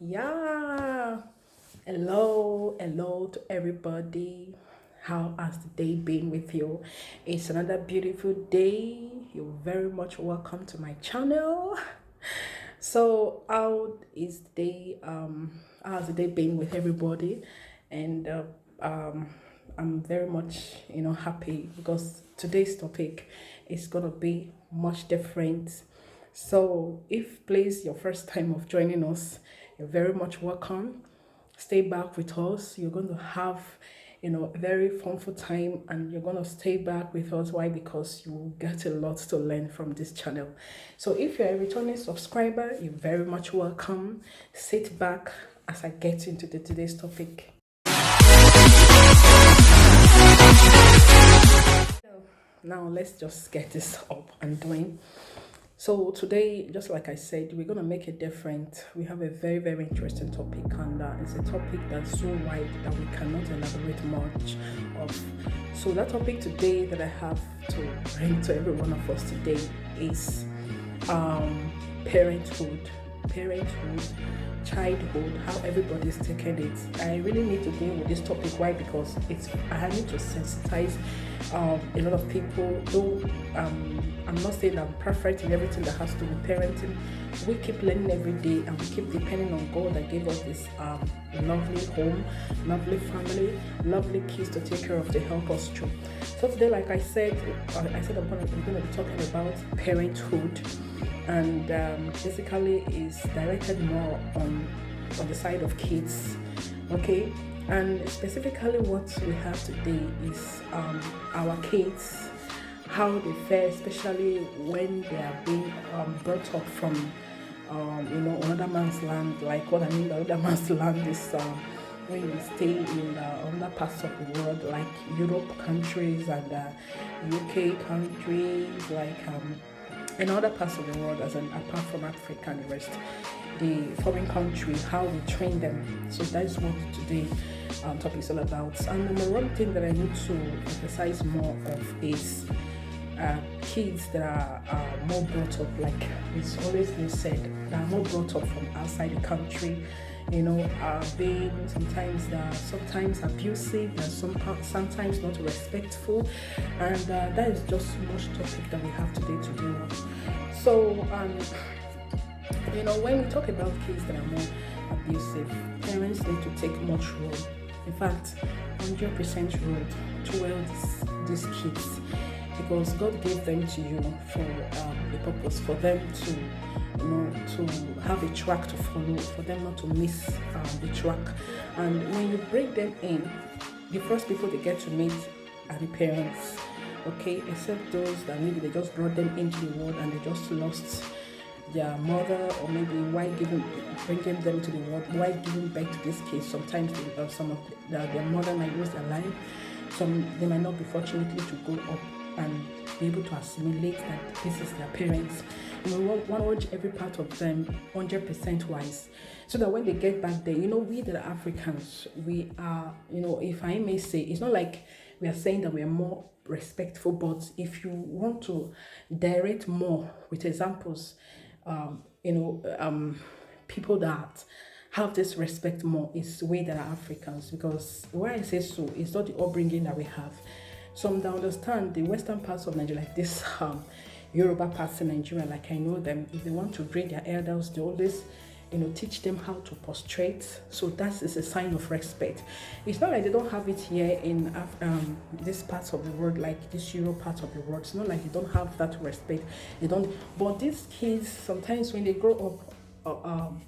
Yeah. Hello to everybody. How has the day been with you? It's another beautiful day. You're very much welcome to my channel. So, how has the day been with everybody? And I'm very much, happy because today's topic is gonna be much different. So, if please your first time of joining us, you're very much welcome. Stay back with us. You're going to have, a very funful time, and you're going to stay back with us. Why? Because you will get a lot to learn from this channel. So, if you're a returning subscriber, you're very much welcome. Sit back as I get into today's topic. Now, let's just get this up and doing. So today, just like I said, we're gonna make it different. We have a very interesting topic, and it's a topic that's so wide that we cannot elaborate much of. So that topic today that I have to bring to every one of us today is parenthood, parenthood, childhood, how everybody's taking it. I really need to deal with this topic. Why? Because I need to sensitize a lot of people. Though I'm not saying I'm perfect in everything that has to do with parenting. We keep learning every day, and we keep depending on God that gave us this lovely home, lovely family, lovely kids to take care of to help us through. So today, like I said, I'm going to be talking about parenthood, and basically is directed more on the side of kids. Okay, and specifically what we have today is our kids, how they fare, especially when they are being brought up from another man's land. Like what I mean by another man's land is when you stay in other parts of the world, like Europe countries and UK countries, like in other parts of the world, apart from Africa and the rest, the foreign country, how we train them. So that is what today topic is all about. And number one thing that I need to emphasize more of is kids that are more brought up, like it's always been said, that are more brought up from outside the country, are being sometimes abusive, and sometimes not respectful, and that is just much topic that we have today to deal with. So, when we talk about kids that are more abusive, parents need to take much role. In fact, 100% role towards these kids, because God gave them to you for a purpose, for them to have a track to follow, for them not to miss the track. And when you bring them in, the first people they get to meet are the parents. Okay, except those that maybe they just brought them into the world and they just lost their mother, or maybe bringing them to the world, why giving birth to this case. Sometimes some of their mother might lose their life. They might not be fortunately to grow up and be able to assimilate that this is their parents. We want to watch every part of them 100% wise, so that when they get back there, we that are Africans, we are, if I may say, it's not like we are saying that we are more respectful, but if you want to direct more with examples, people that have this respect more is we that are Africans. Because why I say so, it's not the upbringing that we have. Some that understand the western parts of Nigeria, like this Yoruba parts in Nigeria, like I know them, if they want to greet their elders, they always teach them how to prostrate. So that is a sign of respect. It's not like they don't have it here in this parts of the world, like this Euro part of the world. It's not like they don't have that respect. They don't. But these kids, sometimes when they grow up,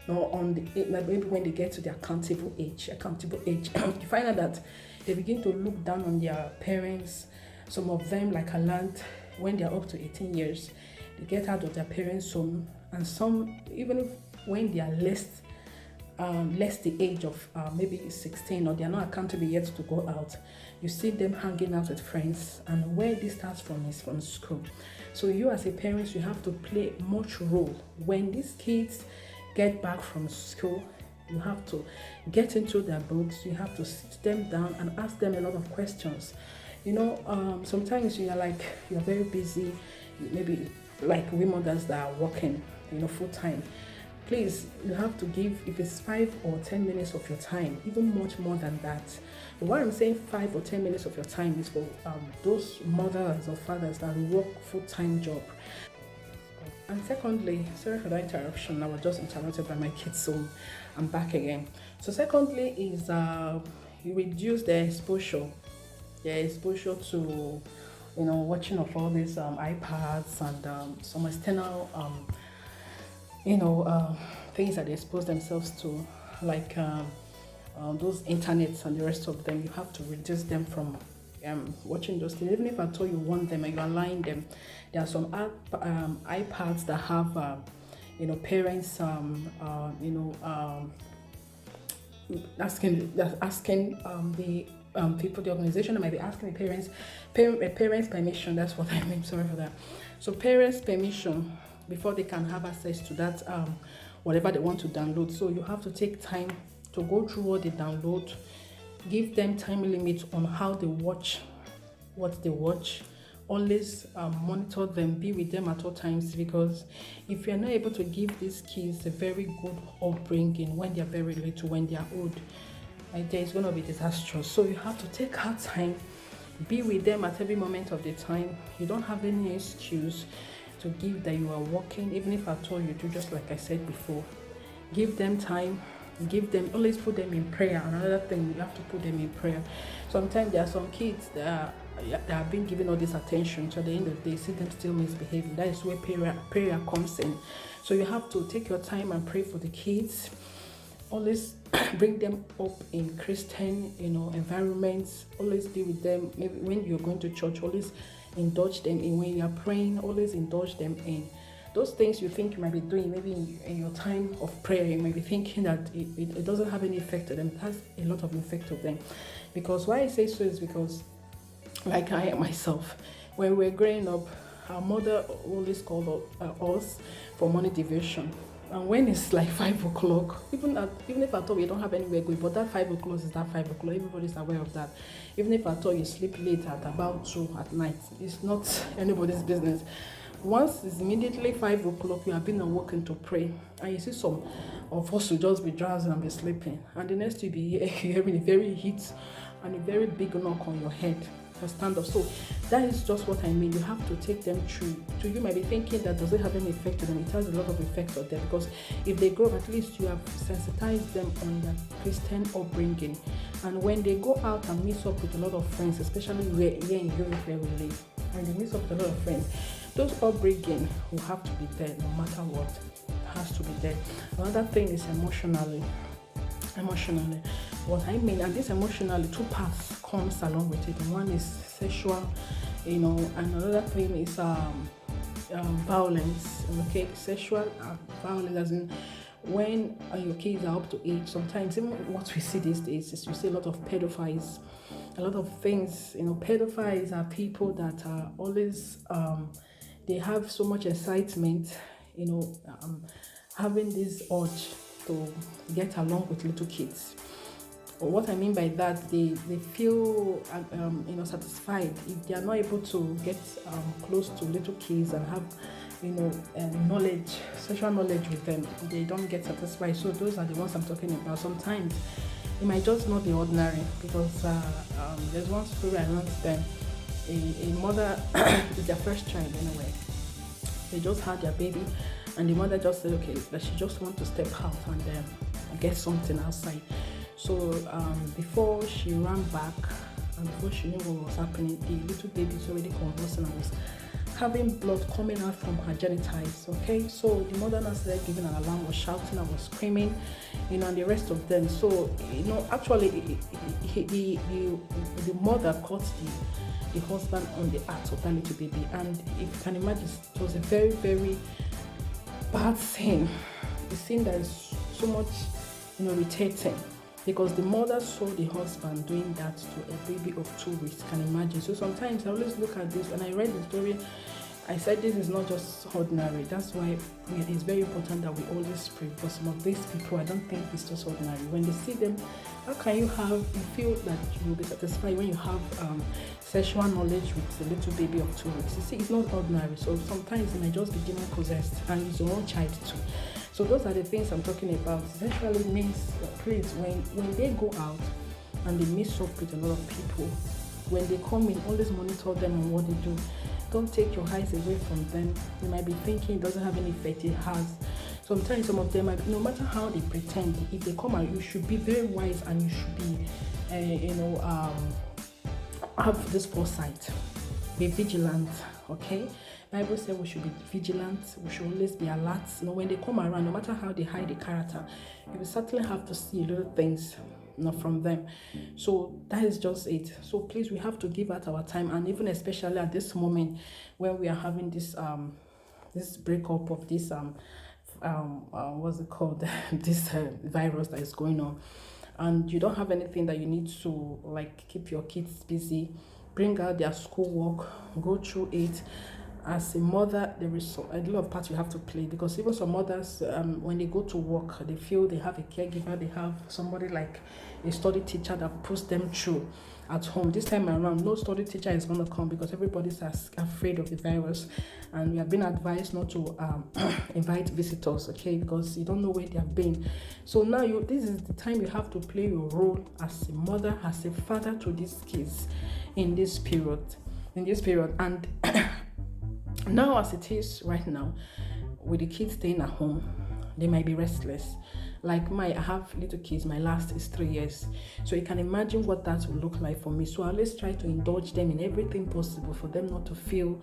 maybe when they get to the accountable age, you find out that they begin to look down on their parents. Some of them, like I learned, when they're up to 18 years, they get out of their parents' home, and some even when they are less the age of maybe 16, or they are not accountable yet to go out, you see them hanging out with friends. And where this starts from is from school. So you as a parent, you have to play much role when these kids get back from school. You have to get into their books. You have to sit them down and ask them a lot of questions. Sometimes you're very busy, maybe like we mothers that are working, full time, Please, you have to give, if it's 5 or 10 minutes of your time, even much more than that. But why I'm saying 5 or 10 minutes of your time is for those mothers or fathers that work full-time job. And secondly, sorry for that interruption. I was just interrupted by my kids, so I'm back again. So secondly is you reduce the exposure to watching of all these iPads and some external things that they expose themselves to, like those internets and the rest of them. You have to reduce them from watching those things. Even if at all you want them and you are allowing them, there are some iPads that have parents asking the people, the organization that might be asking the parents permission. That's what I mean. Sorry for that. So parents permission before they can have access to that whatever they want to download. So you have to take time to go through what they download, give them time limits on how they watch what they watch. Always monitor them, be with them at all times, because if you're not able to give these kids a very good upbringing when they're very little, when they're old, there is going to be disastrous. So you have to take out time, be with them at every moment of the time. You don't have any excuse to give that you are working, even if I told you to, just like I said before. Give them time, always put them in prayer. Another thing, you have to put them in prayer. Sometimes there are some kids that have been given all this attention, so at the end of the day, see them still misbehaving. That is where prayer comes in. So you have to take your time and pray for the kids. Always bring them up in Christian environments. Always be with them. Maybe when you're going to church, always indulge them in. When you're praying, always indulge them in those things you think you might be doing. Maybe in your time of prayer, you might be thinking that it doesn't have any effect on them. It has a lot of effect on them. Because why I say so is because, like I myself, when we were growing up, our mother always called us for morning devotion. And when it's like 5 o'clock, even if I thought we don't have anywhere going, but that 5 o'clock is that 5 o'clock. Everybody's aware of that. Even if I thought you sleep late at about 2 at night, it's not anybody's business. Once it's immediately 5 o'clock, you have been awoken to pray, and you see some of us will just be drowsing and be sleeping, and the next you'll be hearing a very heat and a very big knock on your head. Stand up. So that is just what I mean. You have to take them through. So you might be thinking that does it have any effect on them? It has a lot of effect on them, because if they grow up, at least you have sensitized them on their Christian upbringing. And when they go out and meet up with a lot of friends, especially here in Europe where we live, when they meet up with a lot of friends, those upbringing will have to be there no matter what. It has to be there. Another thing is emotionally. What I mean, and this emotionally, two parts comes along with it. One is sexual, and another thing is violence. Okay, sexual violence, as in when your kids are up to age. Sometimes even what we see these days is we see a lot of pedophiles, a lot of things. Pedophiles are people that are always they have so much excitement, having this urge to get along with little kids. What I mean by that, they feel satisfied if they are not able to get close to little kids and have knowledge, sexual knowledge with them. They don't get satisfied. So those are the ones I'm talking about. Sometimes it might just not be ordinary, because there's one story I learned then. A mother is their first child anyway. They just had their baby, and the mother just said, okay, that she just wants to step out and get something outside. So before she ran back and before she knew what was happening, the little baby is already convulsing and was having blood coming out from her genitals. Okay, so the mother now started giving an alarm, was shouting and was screaming, and the rest of them. So actually, the mother caught the husband on the act of that little baby, and if you can imagine, it was a very, very bad scene. The scene that is so much irritating, because the mother saw the husband doing that to a baby of 2 weeks. Can imagine. So sometimes I always look at this, and I read the story, I said this is not just ordinary. That's why it's very important that we always pray, because some of these people, I don't think it's just ordinary. When they see them, how can you feel that you will be satisfied when you have sexual knowledge with a little baby of 2 weeks? You see, it's not ordinary. So sometimes it might just be demon possessed, and it's your own child too. So those are the things I'm talking about. Essentially means, please, when they go out and they mix up with a lot of people, when they come in, always monitor them on what they do. Don't take your eyes away from them. You might be thinking it doesn't have any effect. It has. Sometimes some of them, no matter how they pretend, if they come out, you should be very wise, and you should be, have this foresight. Be vigilant, okay? Bible says we should be vigilant. We should always be alert. When they come around, no matter how they hide the character, you will certainly have to see little things, from them. So that is just it. So please, we have to give out our time, and even especially at this moment when we are having this this breakup of this what's it called, this virus that is going on, and you don't have anything that you need to like keep your kids busy. Bring out their schoolwork, go through it. As a mother, there is a lot of part you have to play, because even some mothers, when they go to work, they feel they have a caregiver, they have somebody like a study teacher that puts them through at home. This time around, no study teacher is going to come, because everybody's afraid of the virus, and we have been advised not to invite visitors, okay, because you don't know where they have been. So now this is the time you have to play your role as a mother, as a father to these kids in this period, and now, as it is right now, with the kids staying at home, they might be restless. Like I have little kids, my last is 3 years. So you can imagine what that will look like for me. So I always try to indulge them in everything possible for them not to feel,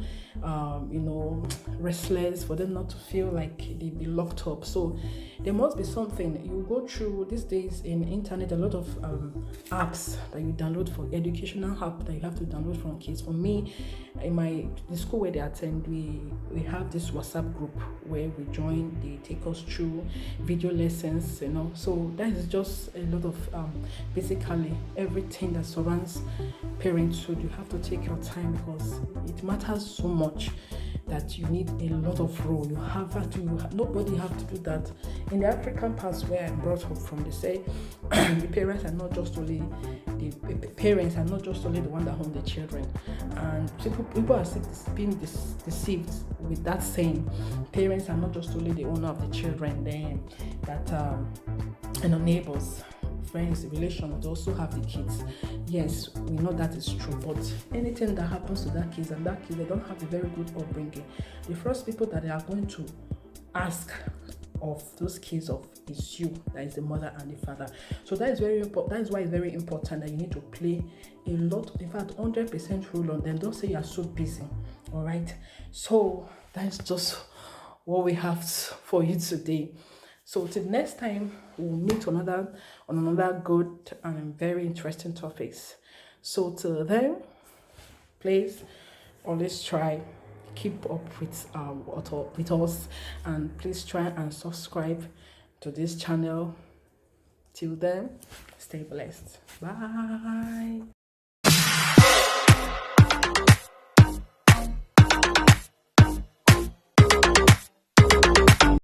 restless, for them not to feel like they be locked up. So there must be something. You go through these days in internet, a lot of apps that you download for educational app that you have to download from kids. For me, in the school where they attend, we have this WhatsApp group where we join. They take us through video lessons. So that is just a lot of basically everything that surrounds parenthood. You have to take your time, because it matters so much that you need a lot of role. Nobody have to do that. In the African past where I'm brought up from, they say the parents are not just only the one that own the children, and people are being deceived with that saying. Parents are not just only the owner of the children, then that neighbors, friends, relations also have the kids. Yes, we know that is true, but anything that happens to that kids, and that kids, they don't have a very good upbringing, the first people that they are going to ask of those kids is you, that is the mother and the father. So that is very important. That is why it's very important that you need to play a lot, in fact 100% role on them. Don't say you are so busy. All right, so that's just what we have for you today. So till next time, we'll meet on another good and very interesting topics. So till then, please always try keep up with us, and please try and subscribe to this channel. Till then, stay blessed. Bye.